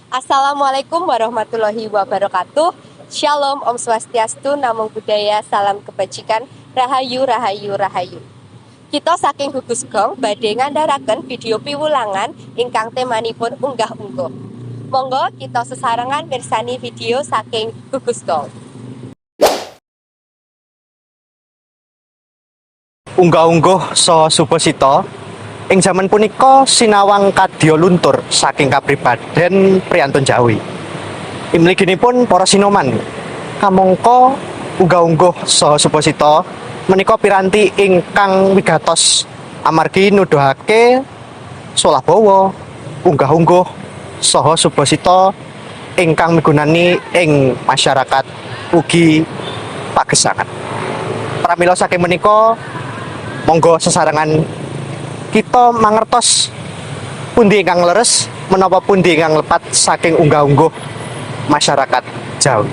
Assalamualaikum warahmatullahi wabarakatuh. Shalom, Om Swastiastu, Namo Buddhaya, salam kebajikan, Rahayu, Rahayu, Rahayu. Kita saking Gugus Gong badhe ngandharaken video piwulangan ingkang temanipun unggah-ungguh. Monggo kita sesarengan mirsani video saking Gugus Gong. Unggah-ungguh saha Suposita ing jaman punika sinawang kadya luntur saking kapribaden priyantun Jawi. Imliginipun para sinoman kamangka unggah-ungguh saha Suposita menika piranti ingkang wigatos amargi nuduhake Solabawa unggah-ungguh saha Suposita ingkang migunani ing masyarakat ugi pagesangan. Pramila saking menika monggo sesarengan kita mangertos pundi ingkang leres menapa pundi ingkang lepat saking unggah-ungguh masyarakat Jawi.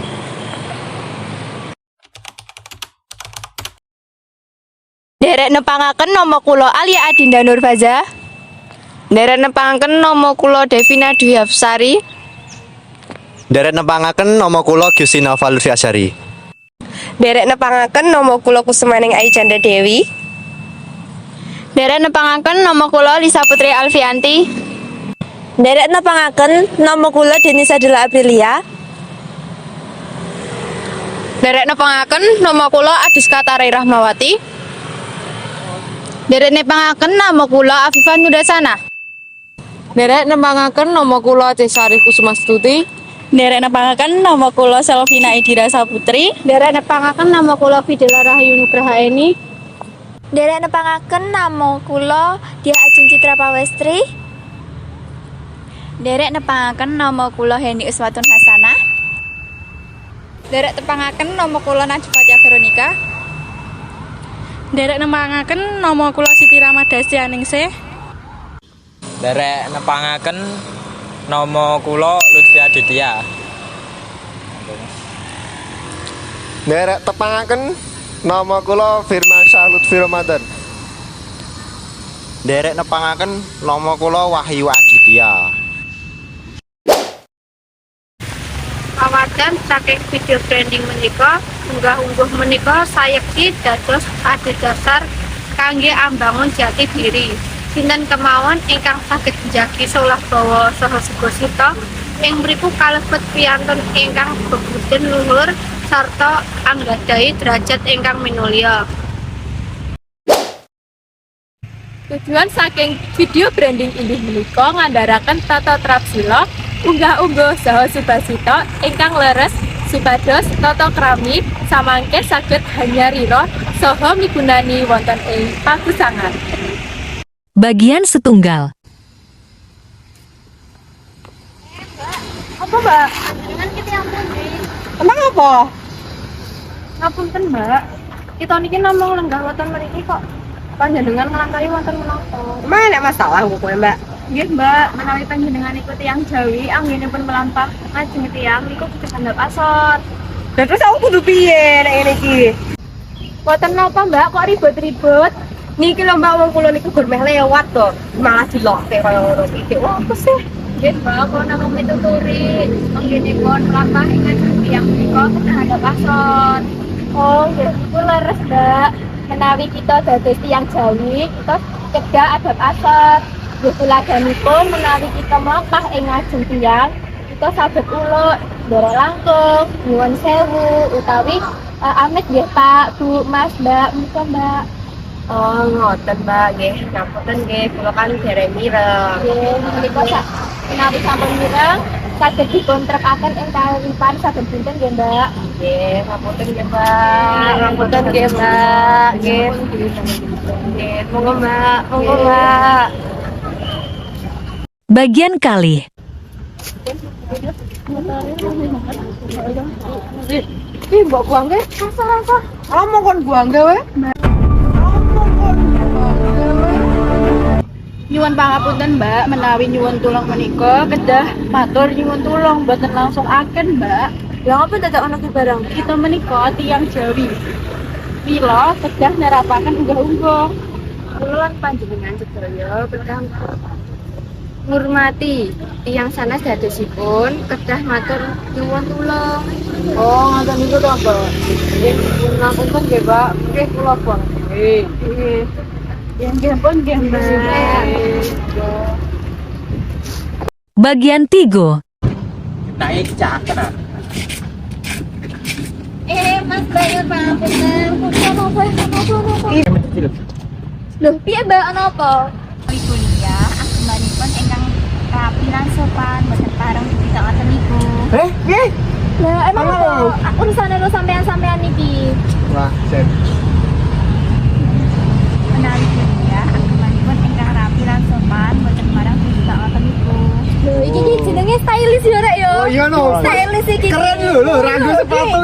Derek nepangaken nama kula Alia Adinda Nurfaza. Derek nepangaken nama kula Devina Dwi Hafsari. Derek nepangaken nama kula Gyusina Valusiasari. Derek nepangaken nama kula Kusumaning Aicanda Dewi. Derek nepangaken nama kula Lisa Putri Alfianti. Derek nepangaken nama kula Denisa Dela Aprilia. Derek nepangaken nama kula Adiska Tarai Rahmawati. Derek nepangaken nama kula Afifan Nudasana. Derek nepangaken nama kula Desari Kusumastuti. Derek nepangaken nama kula Selvina Idira Saputri. Derek nepangaken nama kula Fidela Rahayu Nugraha Eni. Derek nepangaken nama kula Dia Ajeng Citra Pawestri. Derek nepangaken nama kula Heni Uswatun Hasanah. Derek nepangaken nama kula Najfatia Veronica. Derek nepangaken nama kula Siti Ramadhasti Aningsih. Derek nepangaken nama kula Lutfi Aditya. Derek tepangaken nama kula Firmansyah Lutfi Ramadan. Derek nepangaken nama kula Wahyu Aditya. Kawadan saking video trending menika unggah-ungguh menika sayekti dados adhedhasar kangge ambangun jati diri. Sinten kemawon ingkang saged njagi Solabawa saha Suposita ing mriku kalebet priyantun ingkang bebuden luhur sarta anggadhahi derajat ingkang minulya. Tujuan saking video branding inggih menika ngandharaken tata trapsila unggah-ungguh saha Suposita ingkang leres supados tata krami samangke saged hanyarira saha migunani wonten ing pagesangan. Bagian setunggal. Apa, Mbak? Dengan kita yang pundi? Emang apa? Ngapunten, Mbak. Kita niki namung lenggah wonten mriki kok panjenengan nglangkahi wonten menapa? Emang nek masalah kowe, Mbak? Nggih, Mbak, menawi panjenengan iku tiyang Jawi anggenipun melampah ngajeng tiyang niku kudu handap asor. Lah terus aku kudu piye nek ngene iki? Boten napa, Mbak, kok ribet-ribet. Niki lho Mbak, wong kula niku gur meh lewat to. Malah dilokke kaya ngono iki. Wah, apa sih? Nggih, Mbak, kok namung mituturi anggenipun melampah ngajeng tiyang niku kudu handap asor. Oh, nggih iku leres, Mbak. Menawi kita dados tiyang Jawi, kita cedak adab asor. Nggih tuladanipun menawi kita mlampah ing ngajeng tiyang, kita saged uluk, ndherek langkung, nyuwun sewu utawi amit nggih Pak, Bu, Mas, Mbak, menika Mbak. Oh, ngoten Mbak, nggih. Ngapunten nggih, kula kan dereng mireng. Nggih, menika menawi sampun mireng saged dikontrak-aken ing taripan saben dinten nggih, Mbak. Nggih, ngapunten nggih, Mbak. Ngapunten nggih, Mbak. Nggih. Nggih, monggo Mbak, monggo Mbak. Bagian kali. Ih, mbok buang nggih. Rasa-rasa. Ala kon buang gawe. Nyuwun pangapunten, Mbak, menawi nyuwun tulung menika kedah matur nyuwun tulung boten langsung aken, Mbak. Lah apa dadak ana ki barang? Kita menika tiyang Jawi. Mila kedah nerapaken unggah-ungguh. Kula lan panjenengan sedaya berkang ngurmati tiyang sanes dadosipun kedah matur nyuwun tulung. Oh, ngoten niku to, Mbak. Nggih, ngapunten nggih, Mbak. Nggih kula pun. Nggih. Nggih pun nggih, Mbak. Bagian 3. Naik cakra. Mas Bayu pangapunten. Loh, piye Mbak ana apa? Kuliah agemanipun ingkang rapi lan sopan boten pareng kita ngoten niku. Lah emang apa urusane lo sampean iki? Wah, Sen. Menawi kuliah agemanipun ingkang rapi lan sopan boten pareng kita ngoten niku. Lho, iki jenenge stylish yo rek yo. Oh iya no. Stylish iki. Keren lho, ranggo sepatu.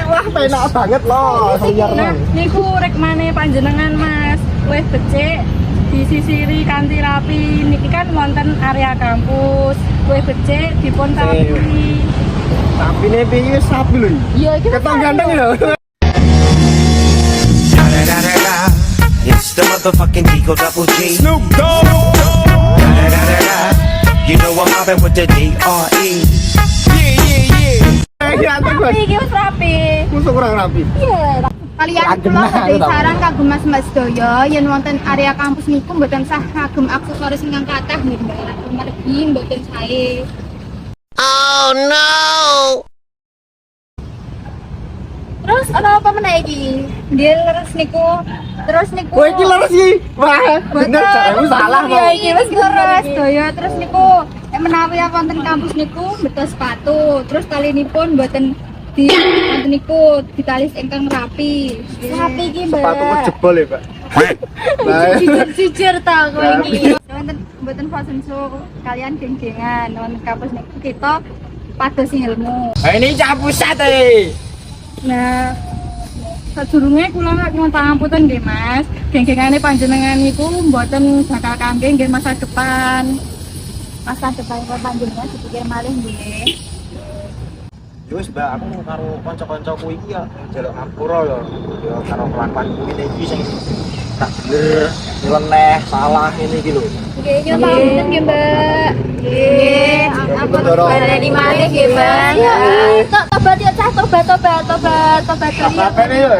Wah, penak banget loh. Nah, niku rek maneh panjenengan Mas. Wis becik disisiri kanthi rapi. Niki kan wonten area kampus. Wis becik dipun rapi. Tapi nih piye sapi lho. Yo iki Ketok ganteng lho. It's the motherfucking Eagle Double G. Snoop Dogg. You know I'm mobbing with the D.R.E. Ganteng Mas. iki wis rapi. Musuh kurang rapi. Iya. Kalian kula badhe saran kagem mas-mas sedaya yen wonten area kampus niku mboten sah kagem aksesoris ingkang kathah nggih Mbak. Mergi mboten sae. Oh no! Terus ana apa meneh iki? Nggih leres niku. Terus niku. Kowe iki leres iki. Wah, bener caranya salah Ya kok. iki wis leres sedaya. Terus niku menawi wonten kampus niku beto sepatu. Terus kalinipun mboten di wonten niku ditalis ingkang rapi. Rapi iki Mbak. Sepatu kok jebol ya, Pak. Jujur ta kowe iki. Mboten fashion show kalian geng-gengan wonten kampus niku kita pados ilmu. Ini capusat eh. Nah, sadurunge kula nyuwun pangapunten nggih Mas. Geng-gengane panjenengan niku mboten bakal kangge nggih masa depan. Masa depan panjenengan dipikir malih nggih. Wis Mbak, aku karo kanca-kancaku iki ya njaluk ngapura ya. Ya karo kelakuan kuwi iki sing tak bener, nyeleneh, salah ini iki lho. Nggih, nyuwun pangapunten nggih, Mbak. Nggih, ampun baleni malih nggih, Mbak. Tok tobat ya cah, tobat. Apa ya?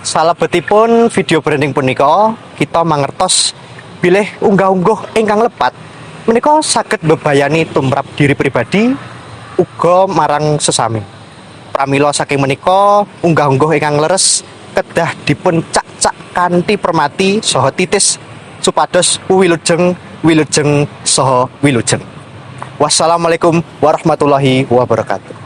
Salebetipun video branding punika kita mangertos bilih unggah-ungguh ingkang lepat menika saged bebayani tumrap diri pribadi uga marang sesami. Pramila saking menika unggah-ungguh ingkang leres kedah dipun cak-cak kanthi permati saha titis supados wilujeng saha wilujeng. Wassalamualaikum warahmatullahi wabarakatuh.